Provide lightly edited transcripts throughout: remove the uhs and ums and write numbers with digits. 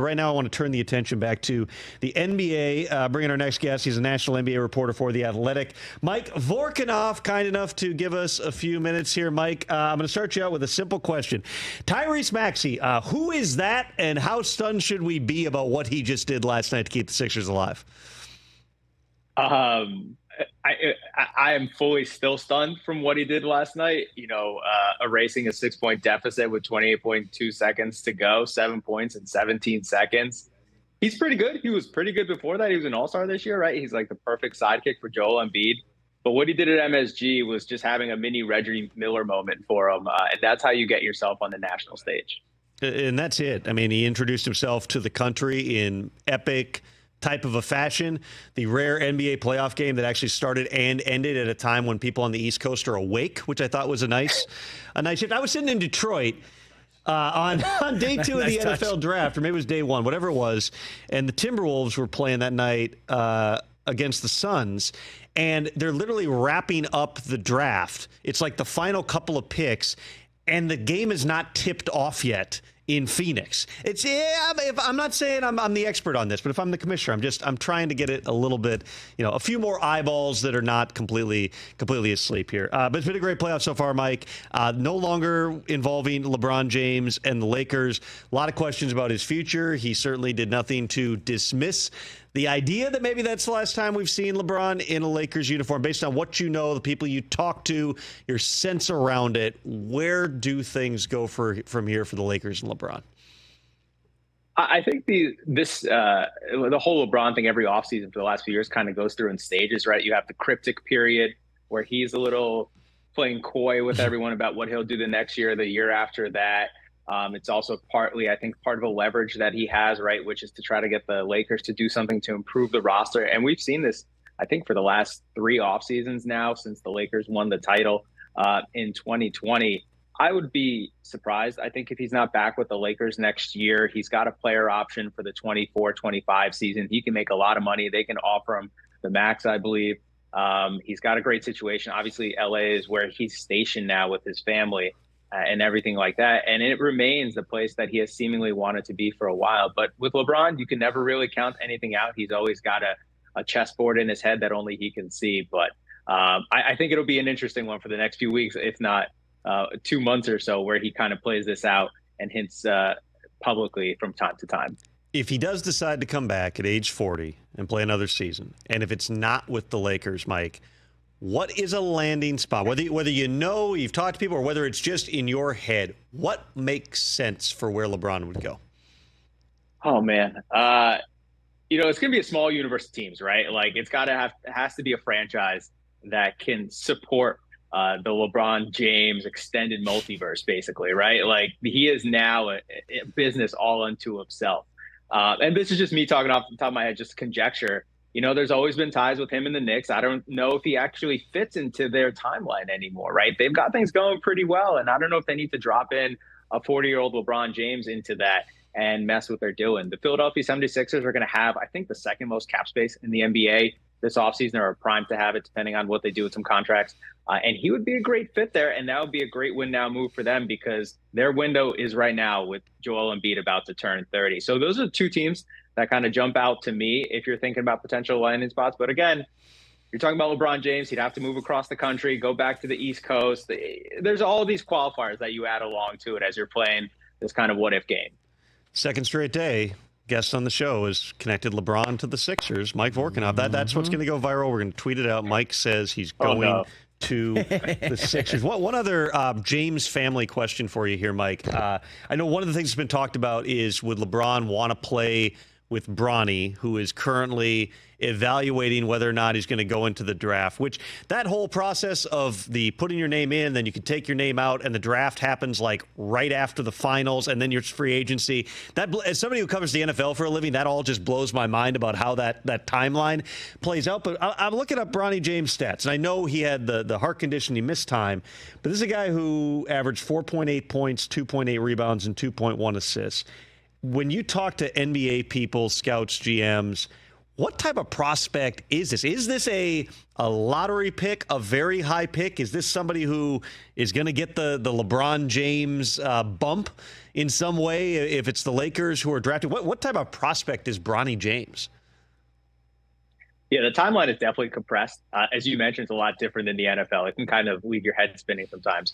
Right now, I want to turn the attention back to the NBA. Bringing our next guest. He's a national NBA reporter for The Athletic. Mike Vorkunov, kind enough to give us a few minutes here. Mike, I'm going to start you out with a simple question. Tyrese Maxey, who is that, and how stunned should we be about what he just did last night to keep the Sixers alive? I am fully still stunned from what he did last night. Erasing a 6-point deficit with 28.2 seconds to go, 7 points in 17 seconds. He's pretty good. He was pretty good before that. He was an all-star this year, right? He's like the perfect sidekick for Joel Embiid. But what he did at MSG was just having a mini Reggie Miller moment for him. And that's how you get yourself on the national stage. And that's it. I mean, he introduced himself to the country in epic type of a fashion. The rare NBA playoff game that actually started and ended at a time when people on the East Coast are awake, which I thought was a nice shift. I was sitting in Detroit on day 2 of the NFL draft, or maybe it was day 1, whatever it was, and the Timberwolves were playing that night against the Suns, and they're literally wrapping up the draft. It's like the final couple of picks, and the game is not tipped off yet in Phoenix. I'm not saying I'm the expert on this, but if I'm the commissioner, I'm trying to get it a little bit, a few more eyeballs that are not completely asleep here. But it's been a great playoff so far, Mike. No longer involving LeBron James and the Lakers. A lot of questions about his future. He certainly did nothing to dismiss the idea that maybe that's the last time we've seen LeBron in a Lakers uniform. Based on what you know, the people you talk to, your sense around it, where do things go from here for the Lakers and LeBron? I think the whole LeBron thing every offseason for the last few years kind of goes through in stages, right? You have the cryptic period where he's a little playing coy with everyone about what he'll do the next year, the year after that. It's also partly, I think, part of a leverage that he has, right, which is to try to get the Lakers to do something to improve the roster. And we've seen this, I think, for the last 3 off seasons now since the Lakers won the title in 2020. I would be surprised, I think, if he's not back with the Lakers next year. He's got a player option for the 24-25 season. He can make a lot of money. They can offer him the max, I believe. He's got a great situation. Obviously, LA is where he's stationed now with his family. And everything like that. And it remains the place that he has seemingly wanted to be for a while. But with LeBron, you can never really count anything out. He's always got a chessboard in his head that only he can see. But I think it'll be an interesting one for the next few weeks, if not 2 months or so, where he kind of plays this out and hints publicly from time to time. If he does decide to come back at age 40 and play another season, and if it's not with the Lakers, Mike, what is a landing spot? Whether you've talked to people or whether it's just in your head, what makes sense for where LeBron would go? Oh, man. It's going to be a small universe of teams, right? Like it has to be a franchise that can support the LeBron James extended multiverse, basically, right? Like he is now a business all unto himself. And this is just me talking off the top of my head, just conjecture. There's always been ties with him and the Knicks. I don't know if he actually fits into their timeline anymore, right? They've got things going pretty well, and I don't know if they need to drop in a 40-year-old LeBron James into that and mess with what they're doing. The Philadelphia 76ers are going to have, I think, the second most cap space in the NBA this offseason, or are primed to have it, depending on what they do with some contracts. And he would be a great fit there, and that would be a great win-now move for them because their window is right now with Joel Embiid about to turn 30. So those are 2 teams that kind of jump out to me if you're thinking about potential landing spots. But again, you're talking about LeBron James. He'd have to move across the country, go back to the East Coast. There's all of these qualifiers that you add along to it as you're playing this kind of what-if game. Second straight day, guest on the show is connected LeBron to the Sixers, Mike Vorkunov. That's what's going to go viral. We're going to tweet it out. Mike says he's going to the Sixers. One other James family question for you here, Mike. I know one of the things that's been talked about is would LeBron want to play with Bronny, who is currently evaluating whether or not he's going to go into the draft, which that whole process of the putting your name in, then you can take your name out, and the draft happens like right after the finals, and then your free agency. That, as somebody who covers the NFL for a living, that all just blows my mind about how that timeline plays out. But I'm looking up Bronny James' stats, and I know he had the heart condition, he missed time, but this is a guy who averaged 4.8 points, 2.8 rebounds, and 2.1 assists. When you talk to NBA people, scouts, GMs, What type of prospect is this? Is this a lottery pick, a very high pick? Is this somebody who is going to get the LeBron James bump in some way if it's the Lakers who are drafting? What type of prospect is Bronny James? Yeah, the timeline is definitely compressed. As you mentioned, it's a lot different than the NFL. It can kind of leave your head spinning sometimes.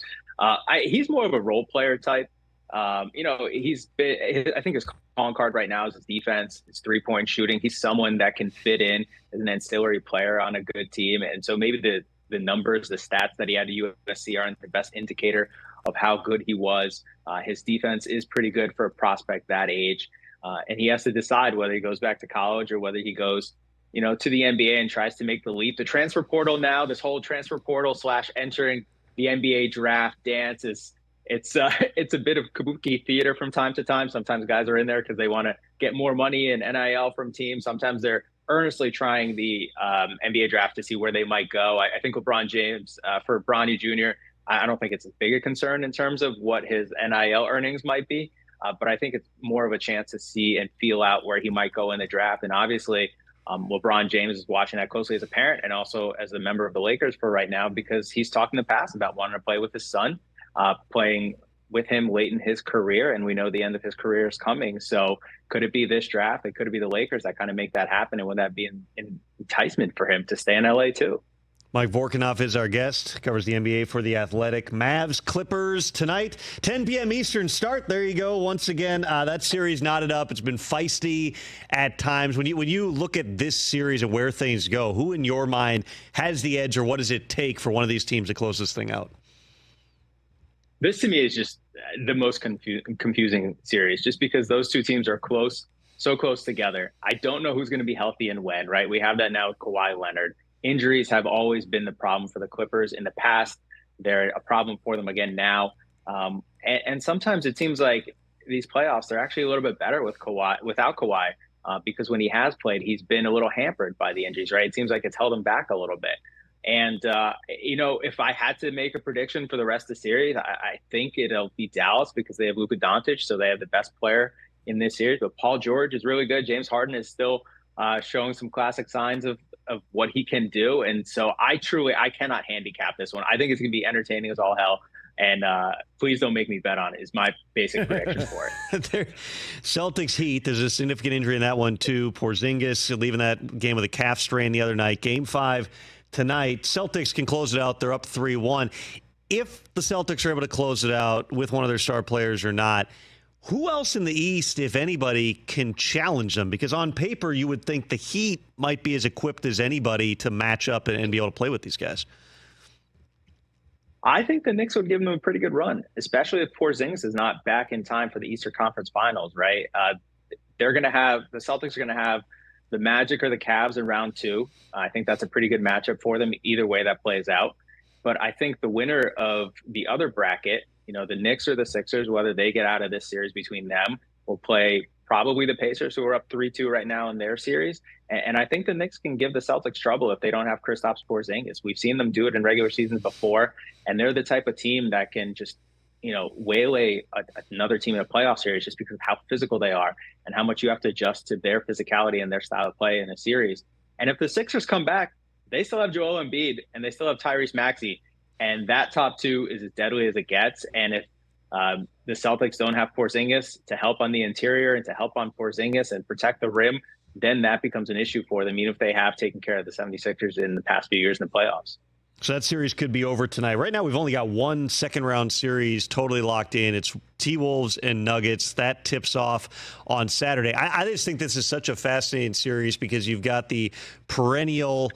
He's more of a role player type. I think his calling card right now is his defense, his 3-point shooting. He's someone that can fit in as an ancillary player on a good team. And so maybe the numbers, the stats that he had at USC aren't the best indicator of how good he was. His defense is pretty good for a prospect that age. And he has to decide whether he goes back to college or whether he goes to the NBA and tries to make the leap. The transfer portal now, this whole transfer portal / entering the NBA draft dance it's a bit of kabuki theater from time to time. Sometimes guys are in there because they want to get more money and NIL from teams. Sometimes they're earnestly trying the NBA draft to see where they might go. I think LeBron James, for Bronny Jr., I don't think it's as big a concern in terms of what his NIL earnings might be. But I think it's more of a chance to see and feel out where he might go in the draft. And obviously, LeBron James is watching that closely as a parent and also as a member of the Lakers for right now, because he's talked in the past about wanting to play with his son, playing with him late in his career. And we know the end of his career is coming. So could it be this draft? It could be the Lakers that kind of make that happen. And would that be an enticement for him to stay in LA too? Mike Vorkunov is our guest, covers the NBA for The Athletic. Mavs, Clippers tonight, 10 p.m. Eastern start. There you go. Once again, that series knotted up. It's been feisty at times. When you look at this series and where things go, who in your mind has the edge, or what does it take for one of these teams to close this thing out? This to me is just the most confusing series, just because those two teams are so close together. I don't know who's going to be healthy and when, right? We have that now with Kawhi Leonard. Injuries have always been the problem for the Clippers in the past. They're a problem for them again now. And sometimes it seems like these playoffs, they're actually a little bit better without Kawhi, because when he has played, he's been a little hampered by the injuries, right? It seems like it's held him back a little bit. And, if I had to make a prediction for the rest of the series, I think it'll be Dallas, because they have Luka Doncic, so they have the best player in this series. But Paul George is really good. James Harden is still showing some classic signs of what he can do. And so I cannot handicap this one. I think it's going to be entertaining as all hell. And please don't make me bet on it, is my basic prediction for it. Celtics Heat, there's a significant injury in that one too. Porzingis leaving that game with a calf strain the other night. Game 5 tonight. Celtics can close it out. They're up 3-1. If the Celtics are able to close it out with one of their star players or not, who else in the East, if anybody, can challenge them? Because on paper, you would think the Heat might be as equipped as anybody to match up and be able to play with these guys. I think the Knicks would give them a pretty good run, especially if Porzingis is not back in time for the Eastern Conference Finals, right? The Celtics are going to have the Magic or the Cavs in round 2. I think that's a pretty good matchup for them, either way that plays out. But I think the winner of the other bracket, the Knicks or the Sixers, whether they get out of this series between them, will play probably the Pacers, who are up 3-2 right now in their series. And I think the Knicks can give the Celtics trouble if they don't have Kristaps Porzingis. We've seen them do it in regular seasons before, and they're the type of team that can just, waylay another team in a playoff series just because of how physical they are and how much you have to adjust to their physicality and their style of play in a series. And if the Sixers come back, they still have Joel Embiid and they still have Tyrese Maxey. And that top two is as deadly as it gets. And if the Celtics don't have Porzingis to help on the interior and to help on Porzingis and protect the rim, then that becomes an issue for them, even if they have taken care of the 76ers in the past few years in the playoffs. So that series could be over tonight. Right now, we've only got one second-round series totally locked in. It's T-Wolves and Nuggets. That tips off on Saturday. I just think this is such a fascinating series because you've got the perennial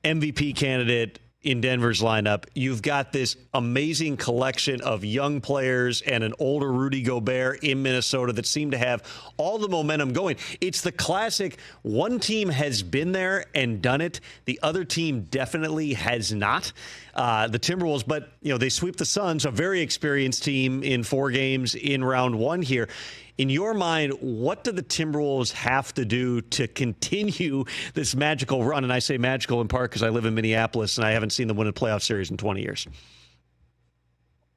MVP candidate in Denver's lineup. You've got this amazing collection of young players and an older Rudy Gobert in Minnesota that seem to have all the momentum going. It's the classic, one team has been there and done it. The other team definitely has not. The Timberwolves, but they sweep the Suns, a very experienced team in 4 games in round 1 here. In your mind, what do the Timberwolves have to do to continue this magical run? And I say magical in part because I live in Minneapolis and I haven't seen them win a playoff series in 20 years.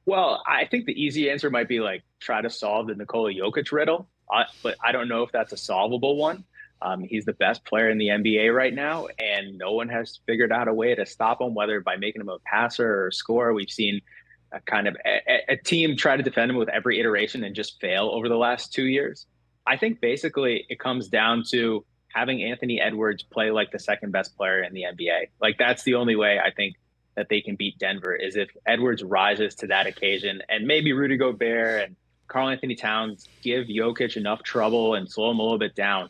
Well, I think the easy answer might be try to solve the Nikola Jokic riddle, but I don't know if that's a solvable one. He's the best player in the NBA right now, and no one has figured out a way to stop him, whether by making him a passer or a scorer. We've seen a team try to defend him with every iteration and just fail over the last 2 years. I think basically it comes down to having Anthony Edwards play like the second best player in the NBA. Like, that's the only way I think that they can beat Denver, is if Edwards rises to that occasion, and maybe Rudy Gobert and Karl Anthony Towns give Jokic enough trouble and slow him a little bit down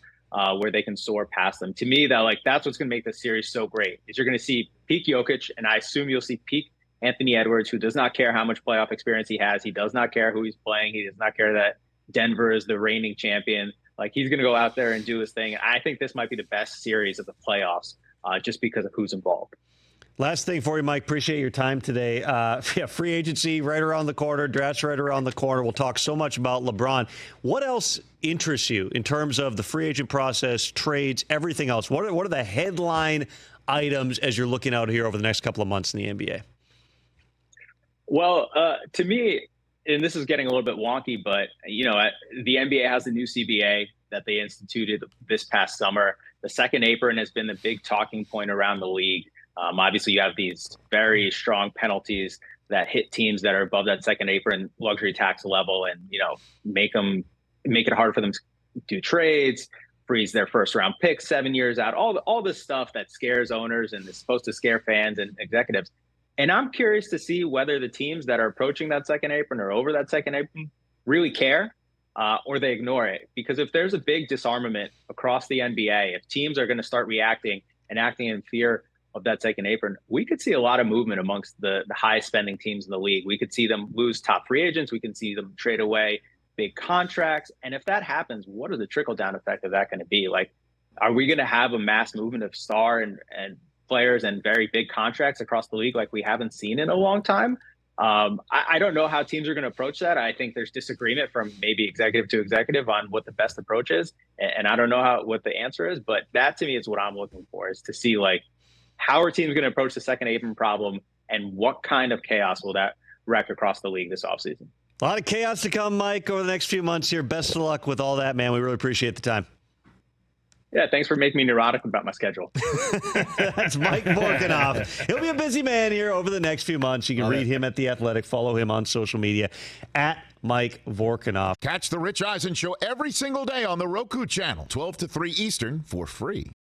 where they can soar past them. To me, that's what's going to make this series so great, is you're going to see peak Jokic, and I assume you'll see peak Anthony Edwards, who does not care how much playoff experience he has. He does not care who he's playing. He does not care that Denver is the reigning champion. Like, he's going to go out there and do his thing. I think this might be the best series of the playoffs just because of who's involved. Last thing for you, Mike. Appreciate your time today. Free agency right around the corner, drafts right around the corner. We'll talk so much about LeBron. What else interests you in terms of the free agent process, trades, everything else? What are the headline items as you're looking out here over the next couple of months in the NBA? Well, to me, and this is getting a little bit wonky, but, the NBA has the new CBA that they instituted this past summer. The second apron has been the big talking point around the league. Obviously, you have these very strong penalties that hit teams that are above that second apron luxury tax level, and make it hard for them to do trades, freeze their first round picks 7 years out. All this stuff that scares owners and is supposed to scare fans and executives. And I'm curious to see whether the teams that are approaching that second apron or over that second apron really care, or they ignore it. Because if there's a big disarmament across the NBA, if teams are going to start reacting and acting in fear of that second apron, we could see a lot of movement amongst the high spending teams in the league. We could see them lose top free agents. We can see them trade away big contracts. And if that happens, what is the trickle down effect of that going to be? Like, are we going to have a mass movement of star and players and very big contracts across the league like we haven't seen in a long time? I don't know how teams are going to approach that. I think there's disagreement from maybe executive to executive on what the best approach is. And I don't know what the answer is, but that to me is what I'm looking for, is to see, like, how are teams going to approach the second apron problem, and what kind of chaos will that wreck across the league this offseason? A lot of chaos to come, Mike, over the next few months here. Best of luck with all that, man. We really appreciate the time. Yeah, thanks for making me neurotic about my schedule. That's Mike Vorkunov. He'll be a busy man here over the next few months. You can read him at The Athletic. Follow him on social media at Mike Vorkunov. Catch the Rich Eisen Show every single day on the Roku channel, 12 to 3 Eastern, for free.